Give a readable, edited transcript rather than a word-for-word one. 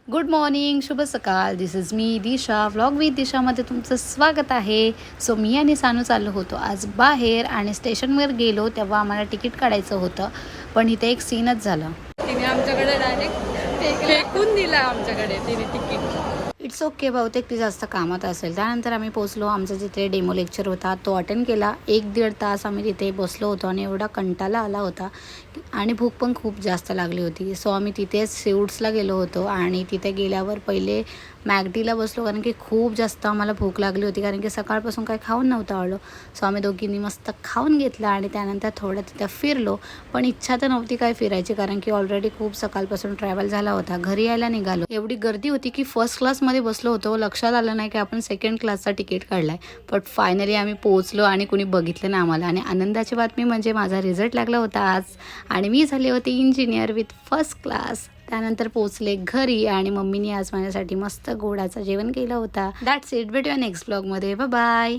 Good morning, शुभ सकाळ. This is me Disha, vlog with दिशामध्ये तुमचं स्वागत आहे. सो मी आणि सानू चाललो होतो आज बाहेर आणि स्टेशनवर गेलो तेव्हा आम्हाला तिकीट काढायचं होतं, पण इथे एक सीनच झालं. तिने आमच्याकडे डायरेक्ट फेकून दिला आमच्याकडे तिने तिकीट. इट्स ओके, बहुतेक ती जास्त कामात असेल. त्यानंतर आम्ही पोचलो. आमचा जिथे डेमो लेक्चर होता तो अटेंड केला. 1-1.5 तास आम्ही तिथे बसलो होतो आणि एवढा कंटाळा आला होता आणि भूक पण खूप जास्त लागली होती. सो आम्ही तिथेच सीवूड्सला गेलो होतो आणि तिथे गेल्यावर पहिले मॅगडीला बसलो, कारण की खूप जास्त आम्हाला भूक लागली होती, कारण की सकाळपासून काही खाऊन नव्हतं आलो. सो आम्ही दोघींनी मस्त खाऊन घेतलं आणि त्यानंतर थोडं तिथं फिरलो. पण इच्छा तर नव्हती काय फिरायची, कारण की ऑलरेडी खूप सकाळपासून ट्रॅव्हल झाला होता. घरी यायला निघालो. एवढी गर्दी होती की फर्स्ट क्लासमध्ये बसलो होतो. लक्षात आलं नाही की आपण सेकंड क्लासचा तिकीट काढलाय. बट फायनली आम्ही पोहोचलो आणि कुणी बघितलं ना आम्हाला. आणि आनंदाची बातमी म्हणजे माझा रिझल्ट लागला होता आज आणि मी झाले होते इंजिनियर विथ फर्स्ट क्लास. त्यानंतर पोचले घरी आणि मम्मीने आज माझ्यासाठी मस्त गोडाचं जेवण केलं होतं. That's it. भेटूया नेक्स्ट ब्लॉगमध्ये. Bye bye.